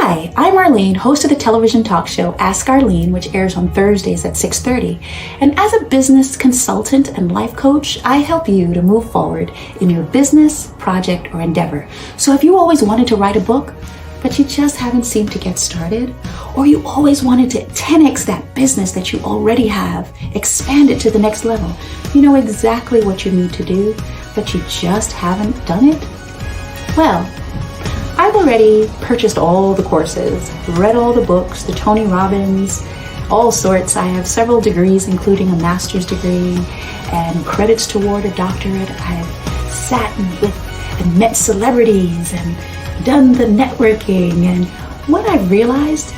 Hi, I'm Arlene, host of the television talk show Ask Arlene, which airs on Thursdays at 6:30. And as a business consultant and life coach, I help you to move forward in your business, project, or endeavor. So if you always wanted to write a book, but you just haven't seemed to get started, or you always wanted to 10x that business that you already have, expand it to the next level, you know exactly what you need to do, but you just haven't done it? Well, I've already purchased all the courses, read all the books, the Tony Robbins, all sorts. I have several degrees, including a master's degree and credits toward a doctorate. I've sat with and met celebrities and done the networking. And what I realized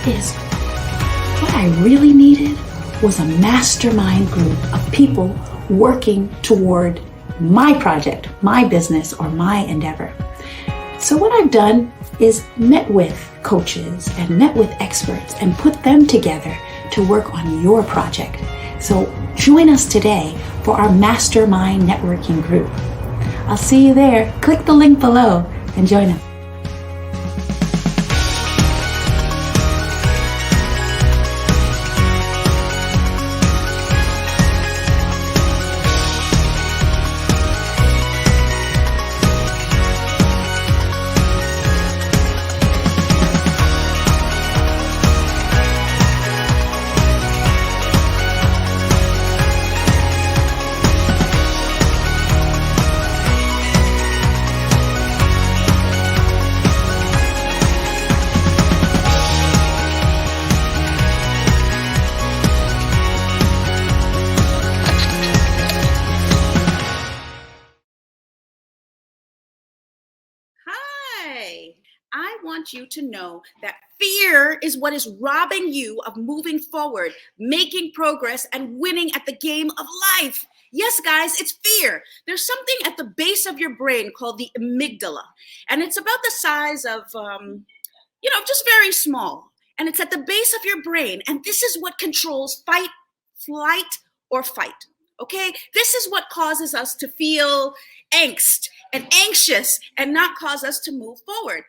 is what I really needed was a mastermind group of people working toward my project, my business, or my endeavor. So what I've done is met with coaches and met with experts and put them together to work on your project. So join us today for our mastermind networking group. I'll see you there. Click the link below and join us. I want you to know that fear is what is robbing you of moving forward, making progress, and winning at the game of life. Yes, guys, it's fear. There's something at the base of your brain called the amygdala, and it's about the size of, just very small. And it's at the base of your brain, and this is what controls fight, flight, or fight. Okay? This is what causes us to feel angst and anxious and not cause us to move forward.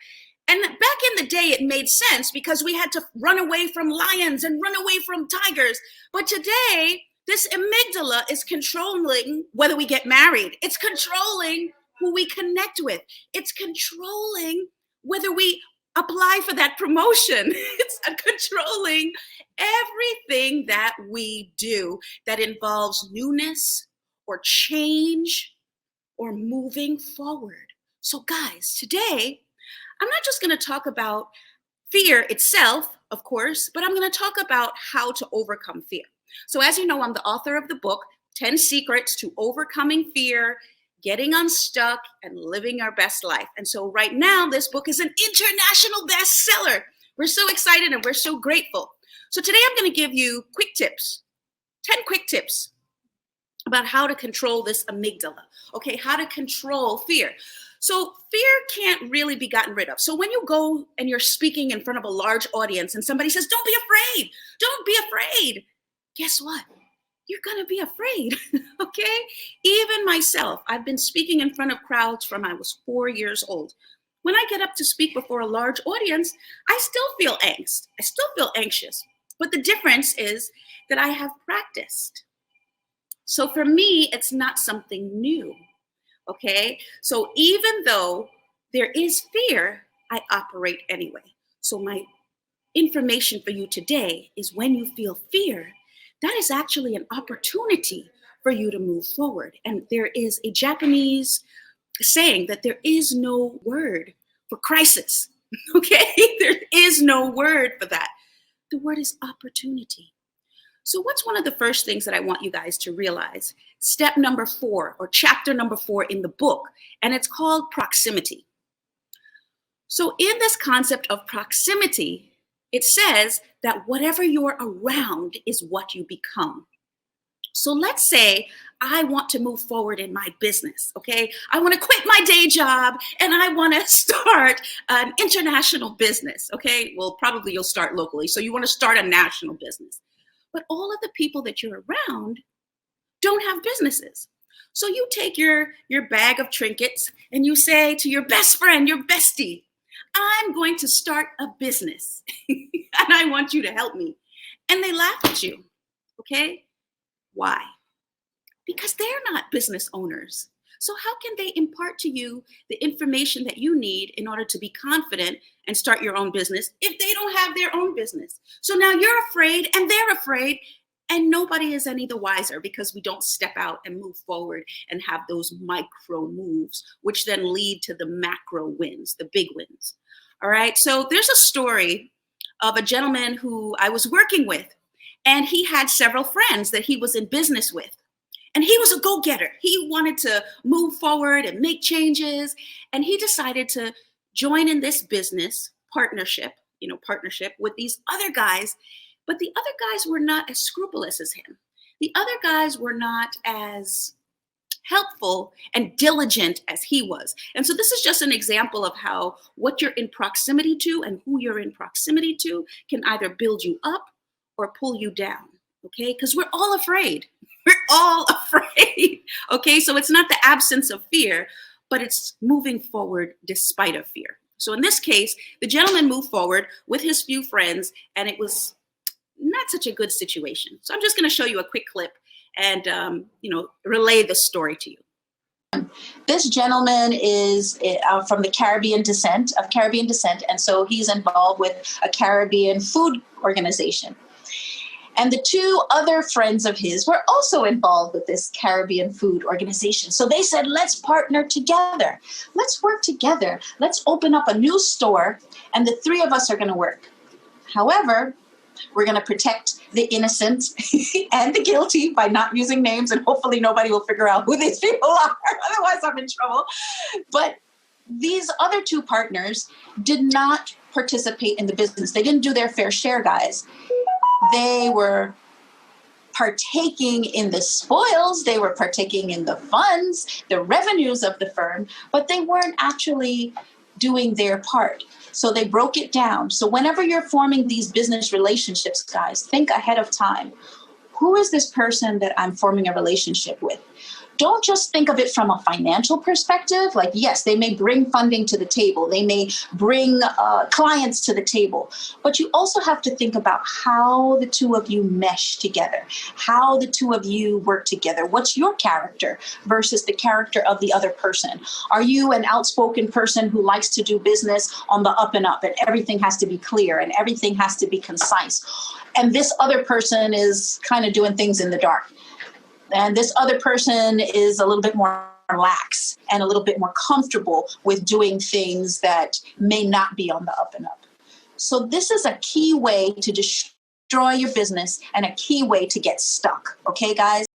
And back in the day, it made sense because we had to run away from lions and run away from tigers. But today, this amygdala is controlling whether we get married. It's controlling who we connect with. It's controlling whether we apply for that promotion. It's controlling everything that we do that involves newness or change or moving forward. So guys, today, I'm not just going to talk about fear itself, of course, but I'm going to talk about how to overcome fear. So as you know, I'm the author of the book, 10 Secrets to Overcoming Fear, Getting Unstuck, and Living Our Best Life. And so right now, this book is an international bestseller. We're so excited and we're so grateful. So today I'm going to give you quick tips, 10 quick tips about how to control this amygdala. Okay, how to control fear. So fear can't really be gotten rid of. So when you go and you're speaking in front of a large audience and somebody says, don't be afraid, don't be afraid. Guess what? You're gonna be afraid, okay? Even myself, I've been speaking in front of crowds from I was 4 years old. When I get up to speak before a large audience, I still feel angst. I still feel anxious. But the difference is that I have practiced. So for me, it's not something new. Okay, so even though there is fear, I operate anyway. So my information for you today is when you feel fear, that is actually an opportunity for you to move forward. And there is a Japanese saying that there is no word for crisis. Okay, there is no word for that. The word is opportunity. So what's one of the first things that I want you guys to realize? Step number 4 or chapter number 4 in the book, and it's called proximity. So in this concept of proximity, it says that whatever you're around is what you become. So let's say I want to move forward in my business, okay? I want to quit my day job and I want to start an international business, okay? Well, probably you'll start locally. So you want to start a national business. But all of the people that you're around don't have businesses. So you take your bag of trinkets and you say to your best friend, your bestie, I'm going to start a business and I want you to help me. And they laugh at you. Okay? Why? Because they're not business owners. So how can they impart to you the information that you need in order to be confident and start your own business if they don't have their own business? So now you're afraid and they're afraid, and nobody is any the wiser because we don't step out and move forward and have those micro moves, which then lead to the macro wins, the big wins. All right. So there's a story of a gentleman who I was working with, and he had several friends that he was in business with. And he was a go-getter. He wanted to move forward and make changes. And he decided to join in this business partnership with these other guys. But the other guys were not as scrupulous as him. The other guys were not as helpful and diligent as he was. And so this is just an example of how what you're in proximity to and who you're in proximity to can either build you up or pull you down. Okay, because we're all afraid. We're all afraid. Okay, so it's not the absence of fear, but it's moving forward despite of fear. So in this case, the gentleman moved forward with his few friends, and it was not such a good situation. So I'm just going to show you a quick clip and relay the story to you. This gentleman is from the Caribbean descent, and so he's involved with a Caribbean food organization. And the two other friends of his were also involved with this Caribbean food organization. So they said, let's partner together. Let's work together. Let's open up a new store, and the three of us are going to work. However, we're going to protect the innocent and the guilty by not using names, and hopefully nobody will figure out who these people are. Otherwise, I'm in trouble. But these other two partners did not participate in the business. They didn't do their fair share, guys. They were partaking in the spoils, they were partaking in the funds, the revenues of the firm, but they weren't actually doing their part. So they broke it down. So whenever you're forming these business relationships, guys, think ahead of time. Who is this person that I'm forming a relationship with? Don't just think of it from a financial perspective. Like, yes, they may bring funding to the table. They may bring clients to the table. But you also have to think about how the two of you mesh together, how the two of you work together. What's your character versus the character of the other person? Are you an outspoken person who likes to do business on the up and up, and everything has to be clear and everything has to be concise? And this other person is kind of doing things in the dark. And this other person is a little bit more lax and a little bit more comfortable with doing things that may not be on the up and up. So this is a key way to destroy your business and a key way to get stuck. Okay, guys?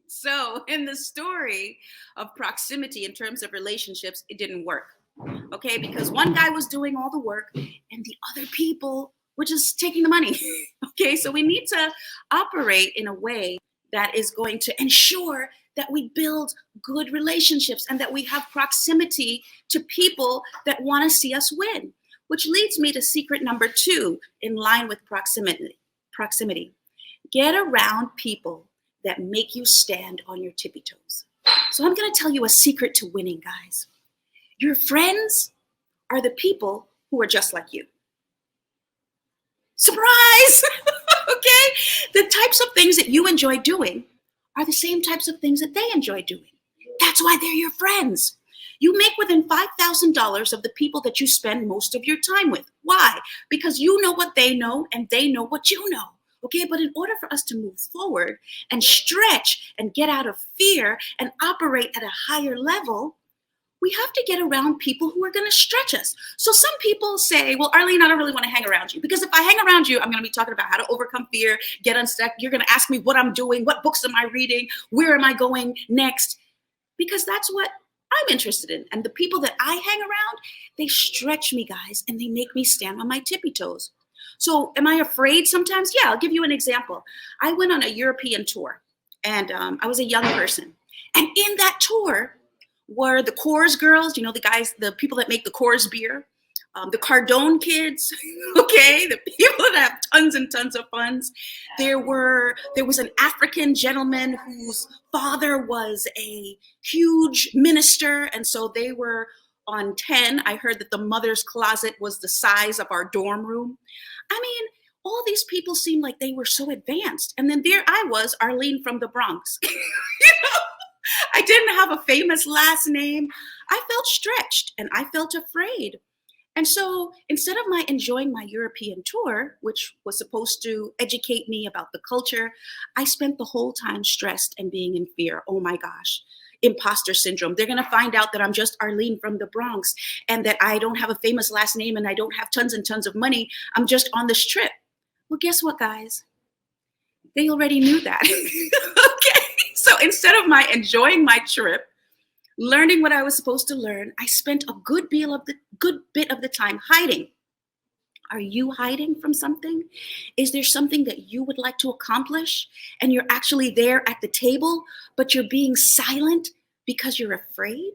So in the story of proximity in terms of relationships, it didn't work. Okay, because one guy was doing all the work and the other people were just taking the money. Okay, so we need to operate in a way that is going to ensure that we build good relationships and that we have proximity to people that want to see us win, which leads me to secret number 2 in line with proximity. Get around people that make you stand on your tippy toes. So I'm going to tell you a secret to winning, guys. Your friends are the people who are just like you. Surprise! Okay? The types of things that you enjoy doing are the same types of things that they enjoy doing. That's why they're your friends. You make within $5,000 of the people that you spend most of your time with. Why? Because you know what they know and they know what you know. Okay, but in order for us to move forward and stretch and get out of fear and operate at a higher level, we have to get around people who are going to stretch us. So some people say, well, Arlene, I don't really want to hang around you, because if I hang around you, I'm going to be talking about how to overcome fear, get unstuck. You're going to ask me what I'm doing, what books am I reading, where am I going next? Because that's what I'm interested in. And the people that I hang around, they stretch me, guys, and they make me stand on my tippy toes. So am I afraid sometimes? Yeah, I'll give you an example. I went on a European tour, and I was a young person. And in that tour were the Coors girls, you know, the guys, the people that make the Coors beer, the Cardone kids, okay, the people that have tons and tons of funds. There was an African gentleman whose father was a huge minister, and so they were on 10, I heard that the mother's closet was the size of our dorm room. I mean, all these people seemed like they were so advanced. And then there I was, Arlene from the Bronx. I didn't have a famous last name. I felt stretched and I felt afraid. And so instead of enjoying my European tour, which was supposed to educate me about the culture, I spent the whole time stressed and being in fear. Oh my gosh, imposter syndrome. They're going to find out that I'm just Arlene from the Bronx and that I don't have a famous last name and I don't have tons and tons of money. I'm just on this trip. Well, guess what, guys? They already knew that. Okay. So instead of enjoying my trip, learning what I was supposed to learn, I spent a good bit of the time hiding. Are you hiding from something? Is there something that you would like to accomplish and you're actually there at the table, but you're being silent because you're afraid?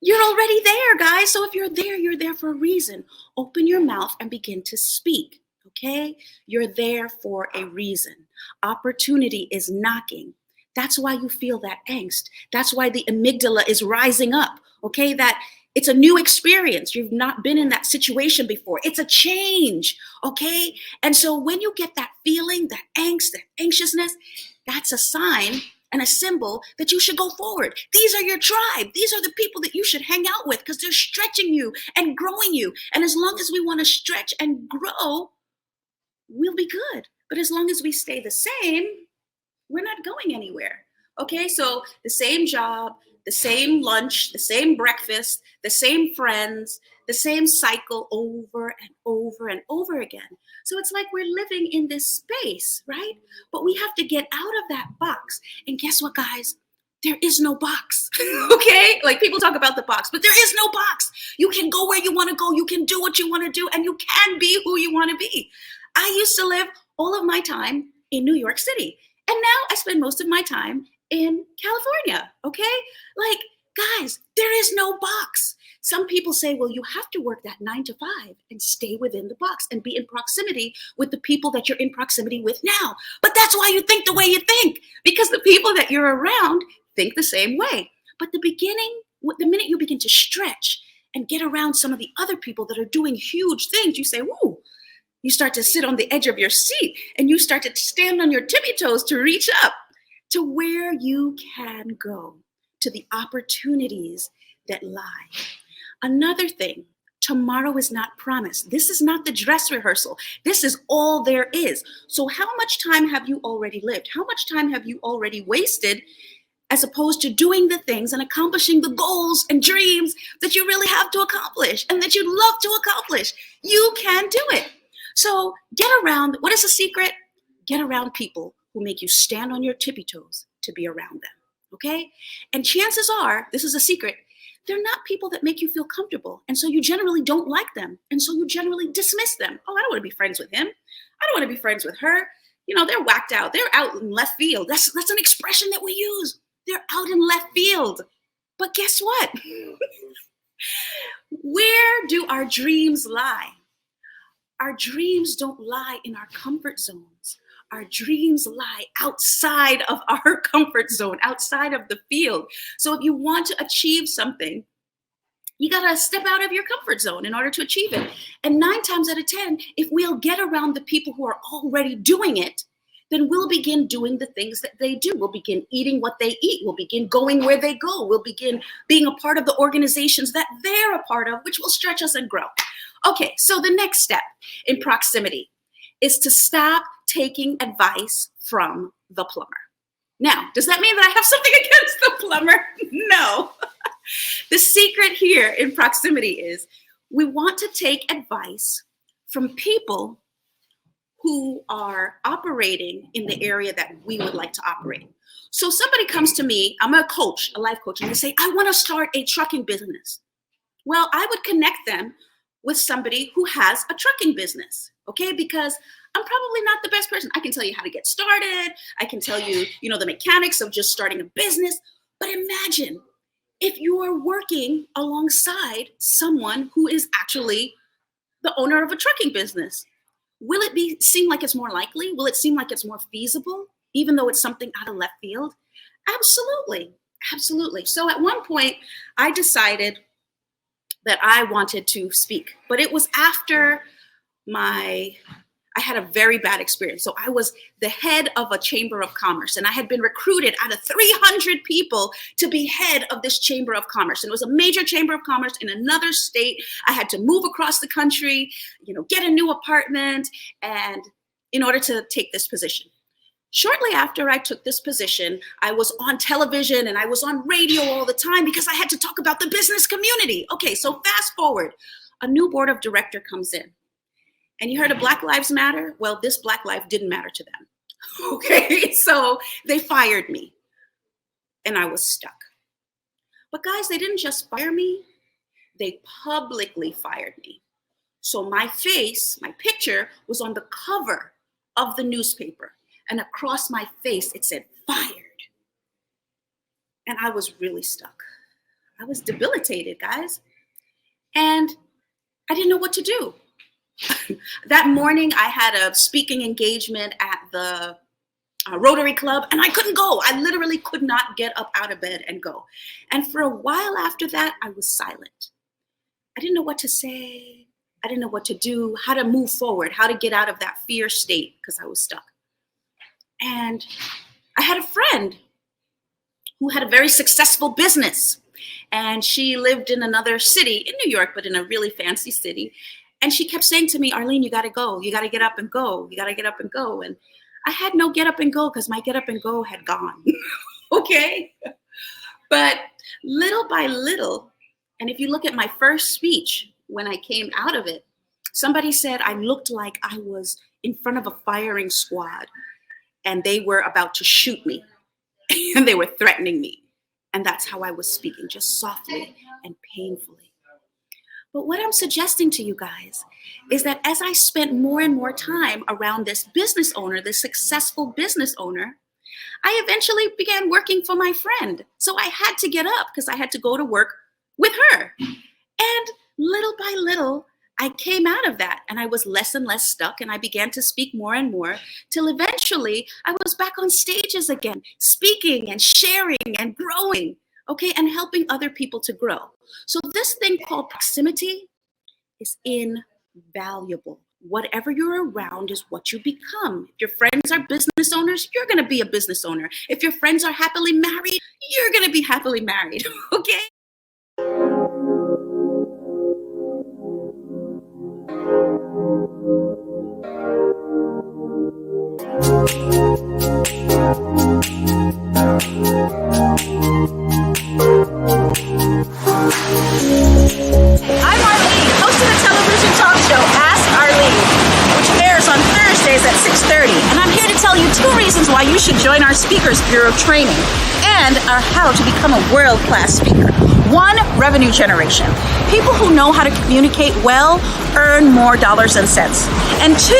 You're already there, guys. So if you're there for a reason. Open your mouth and begin to speak, okay? You're there for a reason. Opportunity is knocking. That's why you feel that angst. That's why the amygdala is rising up, okay? That it's a new experience. You've not been in that situation before. It's a change, okay? And so when you get that feeling, that angst, that anxiousness, that's a sign and a symbol that you should go forward. These are your tribe. These are the people that you should hang out with because they're stretching you and growing you. And as long as we want to stretch and grow, we'll be good. But as long as we stay the same, we're not going anywhere. Okay, so the same job, the same lunch, the same breakfast, the same friends, the same cycle over and over and over again. So it's like we're living in this space, right? But we have to get out of that box. And guess what, guys? There is no box, okay? Like people talk about the box, but there is no box. You can go where you want to go. You can do what you want to do, and you can be who you want to be. I used to live all of my time in New York City. And now I spend most of my time in California, okay? Like, guys, there is no box. Some people say, well, you have to work that 9 to 5 and stay within the box and be in proximity with the people that you're in proximity with now. But that's why you think the way you think, because the people that you're around think the same way. But the minute you begin to stretch and get around some of the other people that are doing huge things, you say, whoa. You start to sit on the edge of your seat and you start to stand on your tippy toes to reach up to where you can go, to the opportunities that lie. Another thing, tomorrow is not promised. This is not the dress rehearsal. This is all there is. So how much time have you already lived? How much time have you already wasted as opposed to doing the things and accomplishing the goals and dreams that you really have to accomplish and that you love to accomplish? You can do it. So get around, what is the secret? Get around people who make you stand on your tippy toes to be around them, okay? And chances are, this is a secret, they're not people that make you feel comfortable. And so you generally don't like them. And so you generally dismiss them. Oh, I don't want to be friends with him. I don't want to be friends with her. You know, they're whacked out. They're out in left field. That's an expression that we use. They're out in left field. But guess what? Where do our dreams lie? Our dreams don't lie in our comfort zones. Our dreams lie outside of our comfort zone, outside of the field. So if you want to achieve something, you got to step out of your comfort zone in order to achieve it. And 9 times out of 10, if we'll get around the people who are already doing it, then we'll begin doing the things that they do. We'll begin eating what they eat. We'll begin going where they go. We'll begin being a part of the organizations that they're a part of, which will stretch us and grow. Okay, so the next step in proximity is to stop taking advice from the plumber. Now, does that mean that I have something against the plumber? No. The secret here in proximity is we want to take advice from people who are operating in the area that we would like to operate. So somebody comes to me, I'm a coach, a life coach, and they say, I want to start a trucking business. Well, I would connect them with somebody who has a trucking business, okay? Because I'm probably not the best person. I can tell you how to get started. I can tell you, the mechanics of just starting a business. But imagine if you are working alongside someone who is actually the owner of a trucking business. Will it seem like it's more likely? Will it seem like it's more feasible, even though it's something out of left field? Absolutely. Absolutely. So at one point, I decided that I wanted to speak, but it was after I had a very bad experience. So I was the head of a chamber of commerce, and I had been recruited out of 300 people to be head of this chamber of commerce. And it was a major chamber of commerce in another state. I had to move across the country, get a new apartment, and in order to take this position. Shortly after I took this position, I was on television and I was on radio all the time because I had to talk about the business community. Okay, so fast forward, a new board of director comes in. And you heard of Black Lives Matter? Well, this Black life didn't matter to them. Okay, so they fired me and I was stuck. But guys, they didn't just fire me, they publicly fired me. So my face, my picture was on the cover of the newspaper, and across my face it said fired. And I was really stuck. I was debilitated, guys. And I didn't know what to do. That morning, I had a speaking engagement at the Rotary Club, and I couldn't go. I literally could not get up out of bed and go. And for a while after that, I was silent. I didn't know what to say. I didn't know what to do, how to move forward, how to get out of that fear state because I was stuck. And I had a friend who had a very successful business, and she lived in another city in New York, but in a really fancy city. And she kept saying to me, Arlene, you got to go. You got to get up and go. You got to get up and go. And I had no get up and go because my get up and go had gone. Okay. But little by little, and if you look at my first speech, when I came out of it, somebody said I looked like I was in front of a firing squad and they were about to shoot me and they were threatening me. And that's how I was speaking, just softly and painfully. But what I'm suggesting to you guys is that as I spent more and more time around this business owner, this successful business owner, I eventually began working for my friend. So I had to get up because I had to go to work with her. And little by little, I came out of that and I was less and less stuck, and I began to speak more and more till eventually I was back on stages again, speaking and sharing and growing, okay, and helping other people to grow. So this thing called proximity is invaluable. Whatever you're around is what you become. If your friends are business owners, you're going to be a business owner. If your friends are happily married, you're going to be happily married, okay? I'm Arlene, host of the television talk show Ask Arlene, which airs on Thursdays at 6:30. And I'm here to tell you 2 reasons why you should join our Speakers Bureau training and how to become a world-class speaker. 1, revenue generation. People who know how to communicate well earn more dollars and cents. And 2,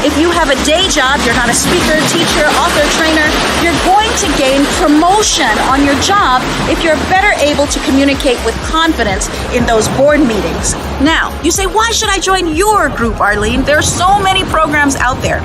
if you have a day job, you're not a speaker, teacher, author, trainer, you're going to gain promotion on your job if you're better able to communicate with confidence in those board meetings. Now, you say, why should I join your group, Arlene? There are so many programs out there.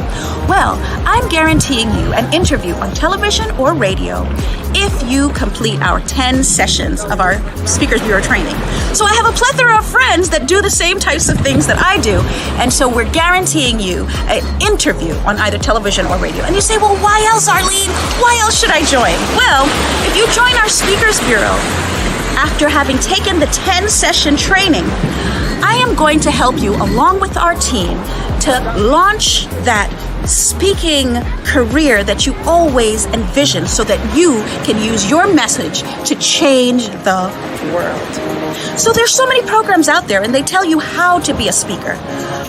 Well, I'm guaranteeing you an interview on television or radio if you complete our 10 sessions of our Speakers Bureau training. So I have a plethora of friends that do the same types of things that I do, and so we're guaranteeing you an interview on either television or radio. And you say, well, why else, Arlene? Why else should I join? Well, if you join our Speakers Bureau, after having taken the 10-session training, I am going to help you, along with our team, to launch that speaking career that you always envisioned so that you can use your message to change the world. So there's so many programs out there and they tell you how to be a speaker,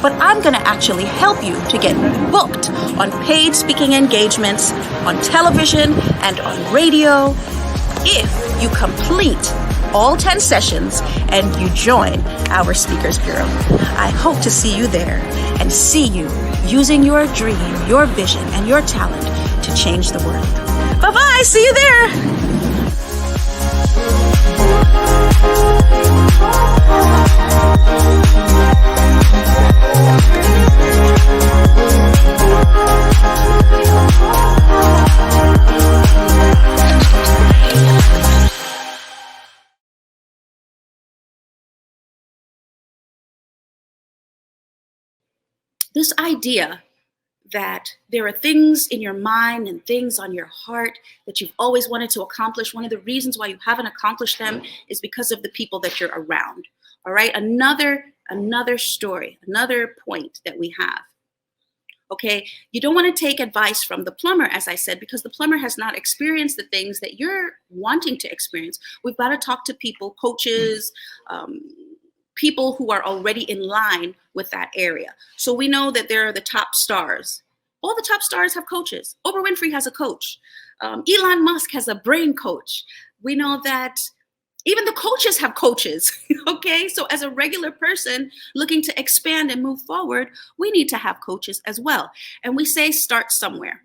but I'm going to actually help you to get booked on paid speaking engagements on television and on radio if you complete all 10 sessions and you join our Speakers Bureau. I hope to see you there and see you using your dream, your vision, and your talent to change the world. Bye-bye. See you there. This idea that there are things in your mind and things on your heart that you've always wanted to accomplish. One of the reasons why you haven't accomplished them is because of the people that you're around. All right, another story, another point that we have. Okay, you don't want to take advice from the plumber, as I said, because the plumber has not experienced the things that you're wanting to experience. We've got to talk to people, coaches, people who are already in line with that area. So we know that there are the top stars. All the top stars have coaches. Oprah Winfrey has a coach. Elon Musk has a brain coach. We know that even the coaches have coaches, okay? So as a regular person looking to expand and move forward, we need to have coaches as well. And we say start somewhere.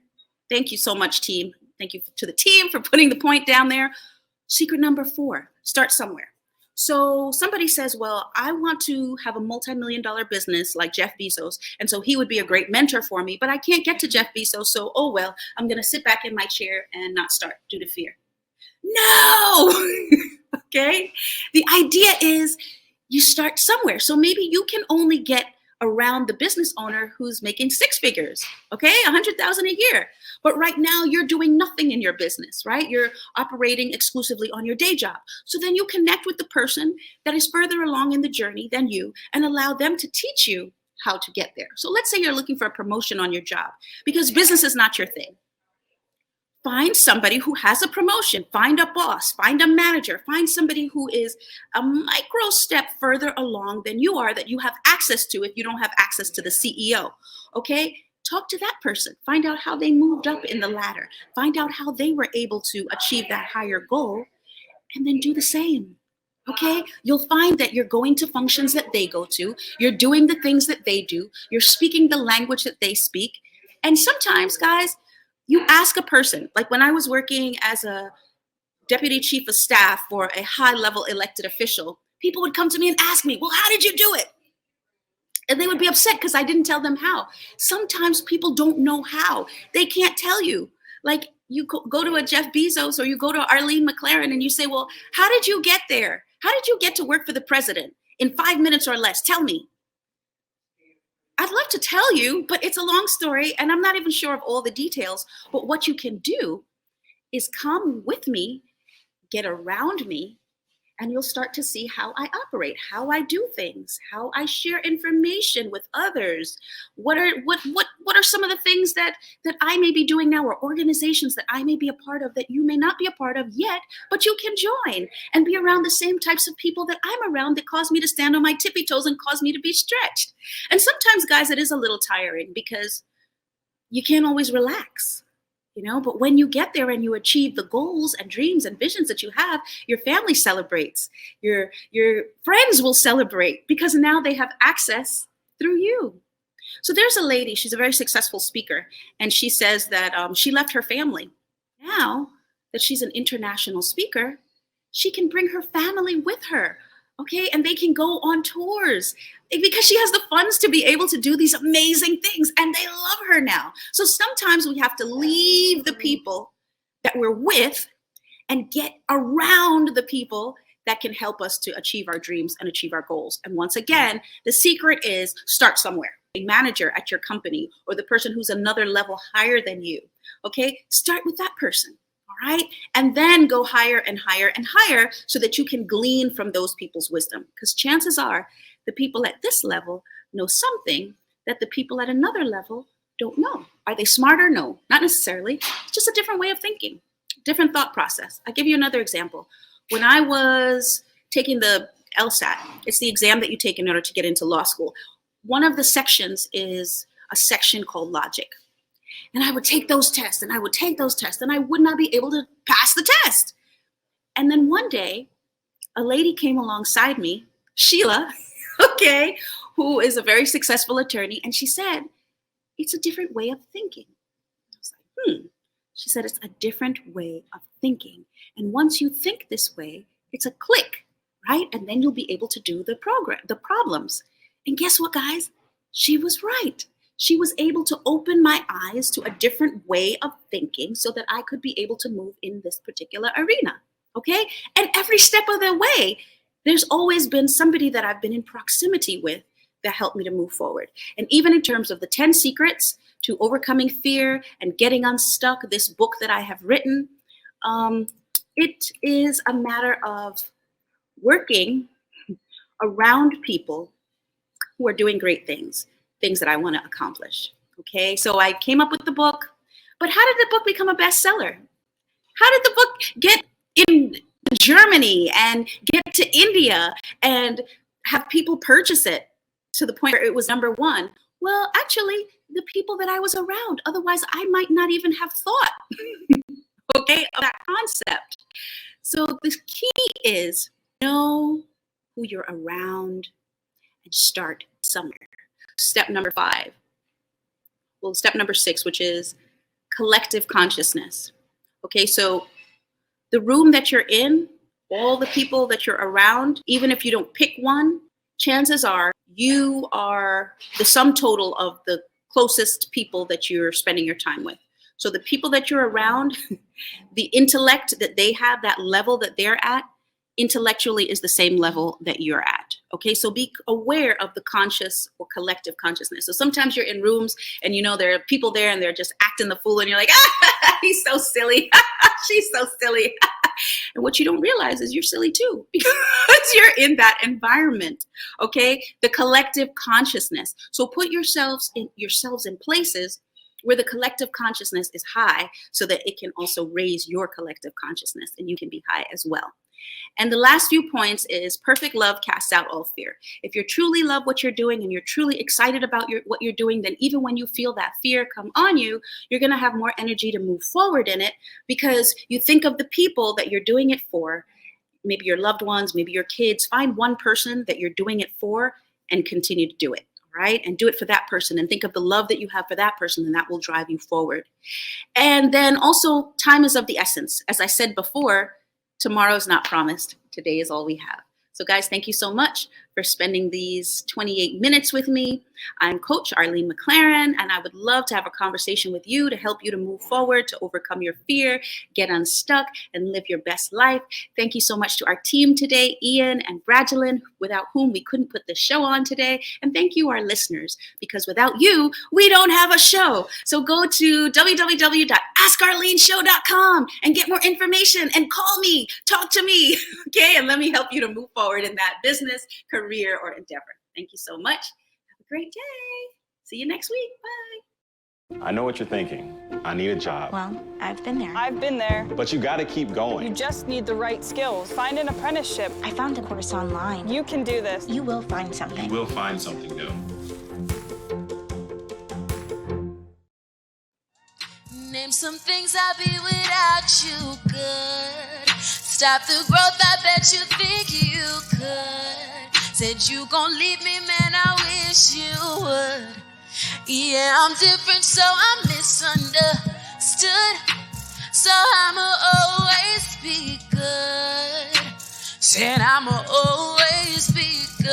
Thank you so much, team. Thank you to the team for putting the point down there. Secret number 4, start somewhere. So somebody says, well, I want to have a multi-million-dollar business like Jeff Bezos, and so he would be a great mentor for me, but I can't get to Jeff Bezos, so oh well, I'm going to sit back in my chair and not start due to fear. No! Okay? The idea is you start somewhere. So maybe you can only get around the business owner who's making 6 figures, okay? 100,000 a year. But right now you're doing nothing in your business, right? You're operating exclusively on your day job. So then you connect with the person that is further along in the journey than you and allow them to teach you how to get there. So let's say you're looking for a promotion on your job because business is not your thing. Find somebody who has a promotion, find a boss, find a manager, find somebody who is a micro step further along than you are that you have access to if you don't have access to the CEO, okay? Talk to that person, find out how they moved up in the ladder, find out how they were able to achieve that higher goal, and then do the same, okay? You'll find that you're going to functions that they go to, you're doing the things that they do, you're speaking the language that they speak, and sometimes, guys, you ask a person, like when I was working as a deputy chief of staff for a high-level elected official, people would come to me and ask me, well, how did you do it? And they would be upset because I didn't tell them how. Sometimes people don't know how. They can't tell you. Like you go to a Jeff Bezos or you go to Arlene McLaren and you say, well, how did you get there? How did you get to work for the president in 5 minutes or less? Tell me. I'd love to tell you, but it's a long story and I'm not even sure of all the details. But what you can do is come with me, get around me, and you'll start to see how I operate, how I do things, how I share information with others. What are some of the things that I may be doing now, or organizations that I may be a part of that you may not be a part of yet, but you can join and be around the same types of people that I'm around that cause me to stand on my tippy toes and cause me to be stretched. And sometimes, guys, it is a little tiring because you can't always relax. But when you get there and you achieve the goals and dreams and visions that you have, your family celebrates. Your friends will celebrate because now they have access through you. So there's a lady, she's a very successful speaker, and she says that she left her family. Now that she's an international speaker, she can bring her family with her, okay? And they can go on tours because she has the funds to be able to do these amazing things, and they love her now. So sometimes we have to leave the people that we're with and get around the people that can help us to achieve our dreams and achieve our goals. And once again, the secret is start somewhere. A manager at your company or the person who's another level higher than you, okay? Start with that person. All right. And then go higher and higher and higher so that you can glean from those people's wisdom. Because chances are the people at this level know something that the people at another level don't know. Are they smarter? No, not necessarily. It's just a different way of thinking, different thought process. I'll give you another example. When I was taking the LSAT, it's the exam that you take in order to get into law school. One of the sections is a section called logic. And I would take those tests and I would take those tests and I would not be able to pass the test. And then one day, a lady came alongside me, Sheila, okay, who is a very successful attorney. And she said, it's a different way of thinking. I was like, She said, it's a different way of thinking. And once you think this way, it's a click, right? And then you'll be able to do the problems. And guess what, guys? She was right. She was able to open my eyes to a different way of thinking so that I could be able to move in this particular arena, okay? And every step of the way, there's always been somebody that I've been in proximity with that helped me to move forward. And even in terms of the 10 secrets to overcoming fear and getting unstuck, this book that I have written, it is a matter of working around people who are doing great things that I want to accomplish. Okay, so I came up with the book, but how did the book become a bestseller? How did the book get in Germany and get to India and have people purchase it to the point where it was number one? Well, actually, the people that I was around, otherwise I might not even have thought, okay, of that concept. So the key is know who you're around and start somewhere. Step number 5. Well, step number 6, which is collective consciousness. Okay, so the room that you're in, all the people that you're around, even if you don't pick one, chances are you are the sum total of the closest people that you're spending your time with. So the people that you're around, the intellect that they have, that level that they're at, intellectually is the same level that you're at. Okay, so be aware of the conscious or collective consciousness. So sometimes you're in rooms and you know there are people there and they're just acting the fool and you're like, ah, he's so silly, she's so silly. And what you don't realize is you're silly too because you're in that environment. Okay, the collective consciousness. So put yourselves in places where the collective consciousness is high so that it can also raise your collective consciousness and you can be high as well. And the last few points is perfect love casts out all fear. If you truly love what you're doing and you're truly excited about what you're doing, then even when you feel that fear come on you, you're going to have more energy to move forward in it because you think of the people that you're doing it for, maybe your loved ones, maybe your kids. Find one person that you're doing it for and continue to do it, right? And do it for that person and think of the love that you have for that person and that will drive you forward. And then also time is of the essence. As I said before, tomorrow's not promised. Today is all we have. So guys, thank you so much for spending these 28 minutes with me. I'm Coach Arlene McLaren, and I would love to have a conversation with you to help you to move forward, to overcome your fear, get unstuck, and live your best life. Thank you so much to our team today, Ian and Bradgelin, without whom we couldn't put this show on today. And thank you, our listeners, because without you, we don't have a show. So go to www.askarleneshow.com and get more information and call me, talk to me, okay? And let me help you to move forward in that business, career, or endeavor. Thank you so much. Have a great day. See you next week. Bye. I know what you're thinking. I need a job. Well, I've been there. I've been there. But you gotta keep going. You just need the right skills. Find an apprenticeship. I found a course online. You can do this. You will find something. You will find something new. Name some things I'll be without you, good. Stop the growth, I bet you think you could. Said you gon' leave me, man, I wish you would. Yeah, I'm different, so I'm misunderstood. So I'ma always be good. Said I'ma always be good.